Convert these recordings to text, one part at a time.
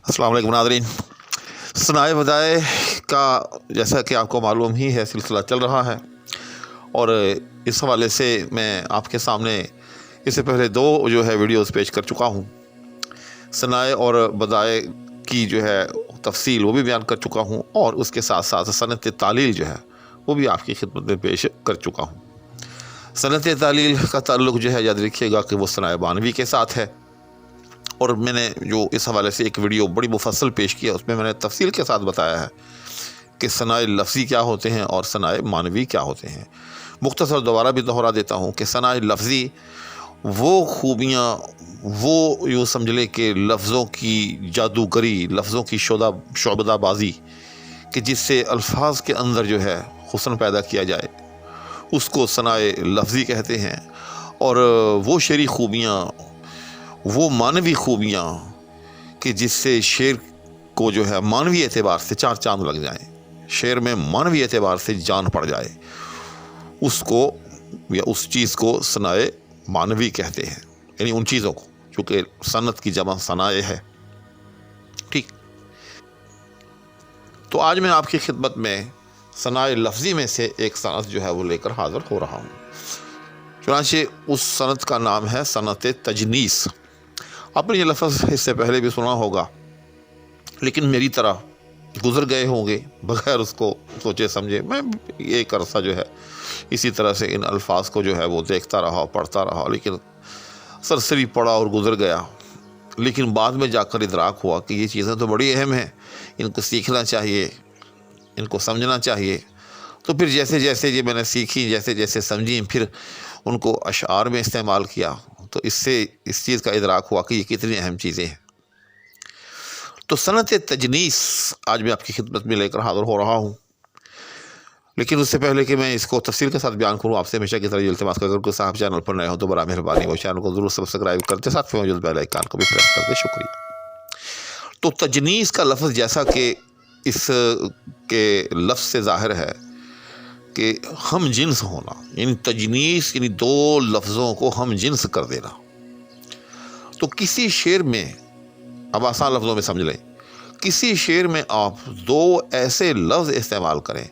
अस्सलाम वालेकुम नाज़रीन। सनाए बजाए का जैसा कि आपको मालूम ही है सिलसिला चल रहा है, और इस हवाले से मैं आपके सामने इससे पहले दो वीडियोस पेश कर चुका हूँ। सनाए और बजाए की तफसील वो भी बयान कर चुका हूँ, और उसके साथ साथ सनत तालील वो भी आपकी खिदमत में पेश कर चुका हूँ। सनत तालील का ताल्लुक़ याद रखिएगा कि वो सनाए बानवी के साथ है, और मैंने जो इस हवाले से एक वीडियो बड़ी मुफस्सल पेश किया, उसमें मैंने तफसील के साथ बताया है कि सनाए लफ्ज़ी क्या होते हैं और सनाए मानवी क्या होते हैं। मुख्तसर दोबारा भी दोहरा देता हूँ कि सनाए लफ्ज़ी वो खूबियाँ, वो यूँ समझ लें कि लफ्ज़ों की जादूगरी, लफ्ज़ों की शोबदाबाजी कि जिससे अल्फाज के अंदर हुस्न पैदा किया जाए, उसको सनाए लफ्ज़ी कहते हैं। और वो शेरी खूबियाँ, वो मानवी खूबियाँ कि जिससे शेर को मानवी एतबार से चार चांद लग जाएं, शेर में मानवी एतबार से जान पड़ जाए, उसको या उस चीज़ को सनाए मानवी कहते हैं। यानी उन चीज़ों को, चूँकि सनत की जमा सनाए है। ठीक, तो आज मैं आपकी खिदमत में सनाए लफ्ज़ी में से एक सनत वो लेकर हाज़िर हो रहा हूँ। चुनांचे उस सनत का नाम है सनत तजनीस। आपने ये लफ्ज़ इससे पहले भी सुना होगा, लेकिन मेरी तरह गुज़र गए होंगे बगैर उसको सोचे समझे। मैं एक अरसा इसी तरह से इन अल्फाज को वो देखता रहा, पढ़ता रहा, लेकिन सरसरी पढ़ा और गुज़र गया। लेकिन बाद में जाकर इदराक हुआ कि ये चीज़ें तो बड़ी अहम हैं, इनको सीखना चाहिए, इनको समझना चाहिए। तो फिर जैसे जैसे ये मैंने सीखी, जैसे जैसे समझी, फिर उनको अशआर में इस्तेमाल किया, तो इससे इस चीज़ का इदराक हुआ कि ये कितनी अहम चीज़ें हैं। तो सनत तजनीस आज मैं आपकी खिदमत में लेकर हाज़िर हो रहा हूँ। लेकिन उससे पहले कि मैं इसको तफसील के साथ बयान करूँ, आपसे हमेशा की तरह इल्तिमास कर, अगर कोई साहब चैनल पर नए हो तो बड़ा मेहरबानी वो चैनल को ज़रूर सब्सक्राइब करते, साथ में मौजूद बेल आइकन को भी प्रेस करते। शुक्रिया। तो तजनीस का लफ्ज़ जैसा कि इस के लफ्ज़ से ज़ाहिर है कि हम जिन्स होना, यानी तजनीस यानी दो लफ्ज़ों को हम जिन्स कर देना। तो किसी शेर में, अब आसान लफ्ज़ों में समझ लें, किसी शेर में आप दो ऐसे लफ्ज़ इस्तेमाल करें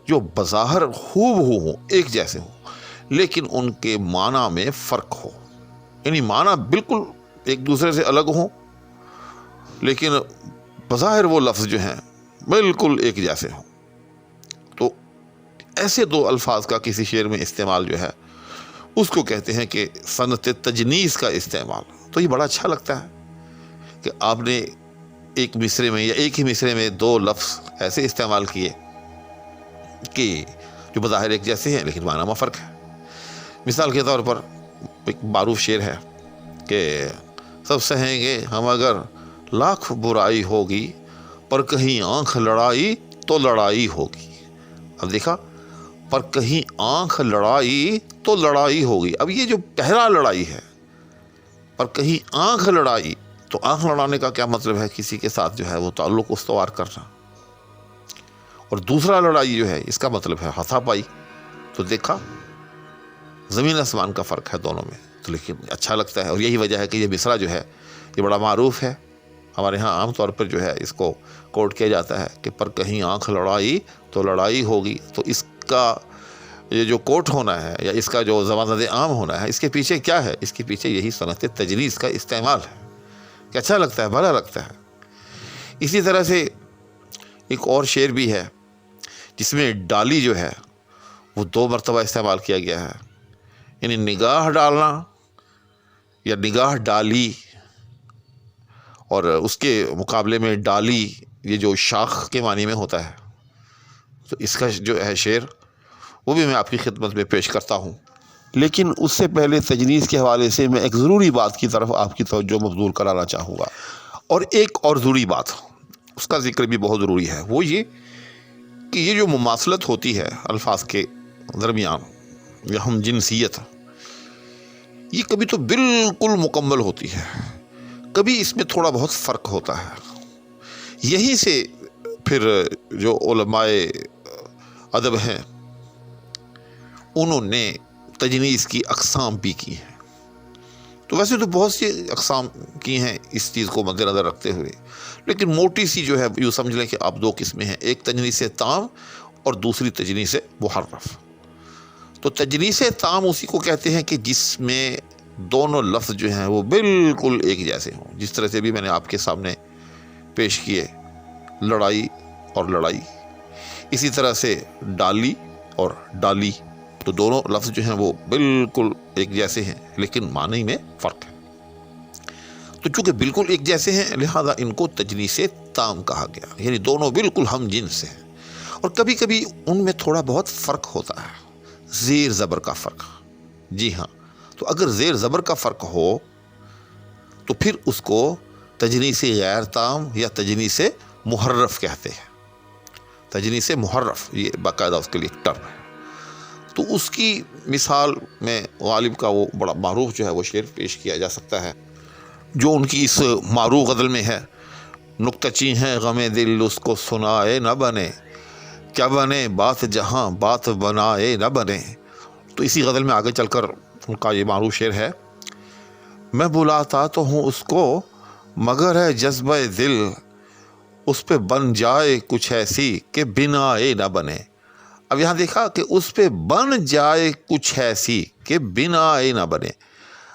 जो बज़ाहिर हूबहू हों, एक जैसे हों, लेकिन उनके माना में फ़र्क हो। यानी माना बिल्कुल एक दूसरे से अलग हों, लेकिन बज़ाहिर वो लफ्ज़ बिल्कुल एक जैसे हों। तो ऐसे दो अल्फाज का किसी शेर में इस्तेमाल उसको कहते हैं कि सनत तजनीस का इस्तेमाल। तो ये बड़ा अच्छा लगता है कि आपने एक मिसरे में या एक ही मिसरे में दो लफ्ज़ ऐसे इस्तेमाल किए कि जो बज़ाहिर एक जैसे हैं, लेकिन माना में फ़र्क है। मिसाल के तौर पर एक मारूफ शेर है कि सब सहेंगे हम अगर लाख बुराई होगी, पर कहीं आँख लड़ाई तो लड़ाई होगी। अब देखा, पर कहीं आँख लड़ाई तो लड़ाई होगी। अब ये जो पहला लड़ाई है, पर कहीं आँख लड़ाई, तो आँख लड़ाने का क्या मतलब है? किसी के साथ वो ताल्लुक़ उस्तवार करना। और दूसरा लड़ाई इसका मतलब है हाथापाई। तो देखा, ज़मीन आसमान का फ़र्क है दोनों में, तो लेकिन अच्छा लगता है। और यही वजह है कि ये मिसरा ये बड़ा मारूफ है। हमारे यहाँ आम तौर पर इसको कोट किया जाता है कि पर कहीं आँख लड़ाई तो लड़ाई होगी। तो इसका ये जो कोट होना है, या इसका जो ज़बान आम होना है, इसके पीछे क्या है? इसके पीछे यही सनत तजनीस का इस्तेमाल है कि अच्छा लगता है, भला लगता है। इसी तरह से एक और शेर भी है जिसमें डाली वो दो मरतबा इस्तेमाल किया गया है। यानी निगाह डालना या निगाह डाली, और उसके मुकाबले में डाली ये जो शाख के मानी में होता है। तो इसका शेर वो भी मैं आपकी खिदमत में पेश करता हूँ। लेकिन उससे पहले तजनीस के हवाले से मैं एक ज़रूरी बात की तरफ आपकी तवज्जो मबज़ूल कराना चाहूँगा, और एक और ज़रूरी बात, उसका ज़िक्र भी बहुत ज़रूरी है। वो ये कि ये जो मुमासलत होती है अल्फाज के दरमियान, या हम जिनसियत, ये कभी तो बिल्कुल मुकम्मल होती है, कभी इसमें थोड़ा बहुत फ़र्क होता है। यहीं से फिर जो उलमाए अदब हैं, उन्होंने तजनीस की अक़साम भी की हैं। تو ویسے تو بہت سی اقسام کی ہیں اس چیز کو مد نظر رکھتے ہوئے، لیکن موٹی سی جو ہے یوں سمجھ لیں کہ آپ دو قسمیں ہیں، ایک تجنیس تام اور دوسری تجنیس محرف۔ تو تجنیس تام اسی کو کہتے ہیں کہ جس میں دونوں لفظ جو ہیں وہ بالکل ایک جیسے ہوں، جس طرح سے بھی میں نے آپ کے سامنے پیش کیے، لڑائی اور لڑائی، اسی طرح سے ڈالی اور ڈالی، تو دونوں لفظ جو ہیں وہ بالکل ایک جیسے ہیں لیکن معنی میں فرق ہے۔ تو چونکہ بالکل ایک جیسے ہیں لہذا ان کو تجنیس تام کہا گیا، یعنی دونوں بالکل ہم جنس ہیں، اور کبھی کبھی ان میں تھوڑا بہت فرق ہوتا ہے، زیر زبر کا فرق۔ جی ہاں، تو اگر زیر زبر کا فرق ہو تو پھر اس کو تجنیس غیر تام یا تجنیس محرف کہتے ہیں۔ تجنیس محرف یہ باقاعدہ اس کے لیے ایک ٹرم ہے۔ تو اس کی مثال میں غالب کا وہ بڑا معروف جو ہے وہ شعر پیش کیا جا سکتا ہے، جو ان کی اس معروف غزل میں ہے: نکتہ چیں ہے غم دل اس کو سنائے نہ بنے، کیا بنے بات جہاں بات بنائے نہ بنے۔ تو اسی غزل میں آگے چل کر ان کا یہ معروف شعر ہے: میں بلاتا تو ہوں اس کو مگر ہے جذبہ دل، اس پہ بن جائے کچھ ایسی کہ بنائے نہ بنے۔ اب یہاں دیکھا کہ اس پہ بن جائے کچھ ایسی کہ بنائے نہ بنے۔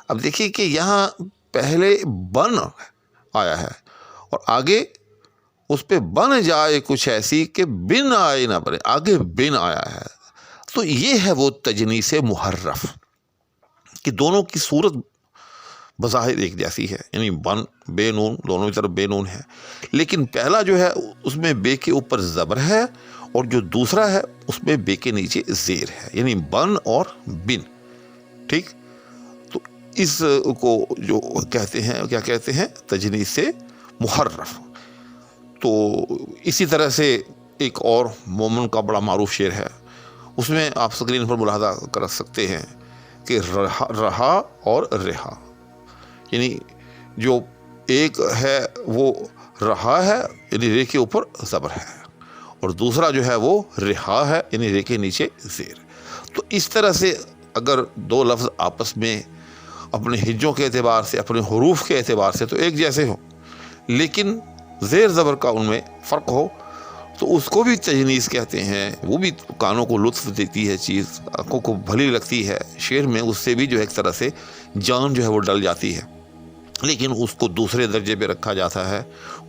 اب دیکھیے کہ یہاں پہلے بن آیا ہے اور آگے اس پہ بن جائے کچھ ایسی کہ بنائے نہ بنے، آگے بن آیا ہے۔ تو یہ ہے وہ تجنیس محرف کہ دونوں کی صورت بظاہر ایک جیسی ہے، یعنی بن بے نون، دونوں کی طرف بے نون ہے، لیکن پہلا جو ہے اس میں بے کے اوپر زبر ہے اور جو دوسرا ہے اس میں بے کے نیچے زیر ہے، یعنی بن اور بن۔ ٹھیک، تو اس کو جو کہتے ہیں، کیا کہتے ہیں؟ تجنیس محرف۔ تو اسی طرح سے ایک اور مومن کا بڑا معروف شعر ہے، اس میں آپ اسکرین پر ملاحظہ کر سکتے ہیں کہ رہا اور رہا، یعنی جو ایک ہے وہ رہا ہے یعنی رے کے اوپر زبر ہے، اور دوسرا جو ہے وہ رہا ہے یعنی رے کے نیچے زیر۔ تو اس طرح سے اگر دو لفظ آپس میں اپنے ہجوں کے اعتبار سے، اپنے حروف کے اعتبار سے تو ایک جیسے ہوں، لیکن زیر زبر کا ان میں فرق ہو تو اس کو بھی تجنیس کہتے ہیں۔ وہ بھی کانوں کو لطف دیتی ہے چیز، آنکھوں کو بھلی لگتی ہے، شعر میں اس سے بھی جو ایک طرح سے جان جو ہے وہ ڈل جاتی ہے، لیکن اس کو دوسرے درجے پہ رکھا جاتا ہے،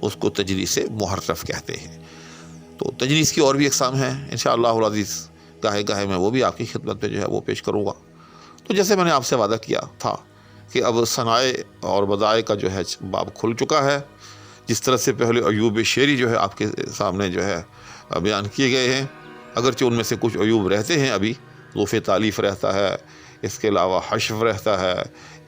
اس کو تجنیس محرف کہتے ہیں۔ تو تجنیس کی اور بھی اقسام ہیں، انشاءاللہ العزیز گاہے گاہے میں وہ بھی آپ کی خدمت پہ جو ہے وہ پیش کروں گا۔ تو جیسے میں نے آپ سے وعدہ کیا تھا کہ اب ثنائے اور بدائے کا جو ہے باب کھل چکا ہے۔ جس طرح سے پہلے عیوب شعری جو ہے آپ کے سامنے جو ہے بیان کیے گئے ہیں، اگرچہ ان میں سے کچھ عیوب رہتے ہیں، ابھی ظروف تعلیف رہتا ہے، اس کے علاوہ حشف رہتا ہے،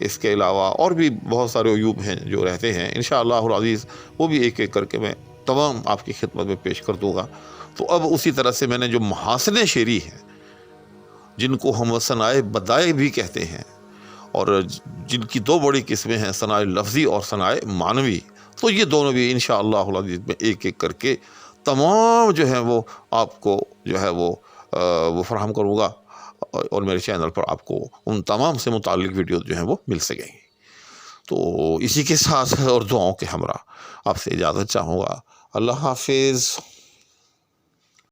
اس کے علاوہ اور بھی بہت سارے عیوب ہیں جو رہتے ہیں، انشاءاللہ العزیز وہ بھی ایک ایک کر کے میں تمام آپ کی خدمت میں پیش کر دوں گا۔ تو اب اسی طرح سے میں نے جو محاسن شعری ہیں، جن کو ہم ثنائے بدائے بھی کہتے ہیں، اور جن کی دو بڑی قسمیں ہیں، ثنائے لفظی اور ثنائے معنوی، تو یہ دونوں بھی انشاءاللہ العزیز میں ایک ایک کر کے تمام جو ہیں وہ آپ کو جو ہے وہ فراہم کروں گا، اور میرے چینل پر آپ کو ان تمام سے متعلق ویڈیوز جو ہیں وہ مل سکیں گی۔ تو اسی کے ساتھ اور دعاؤں کے ہمراہ آپ سے اجازت چاہوں گا۔ اللہ حافظ۔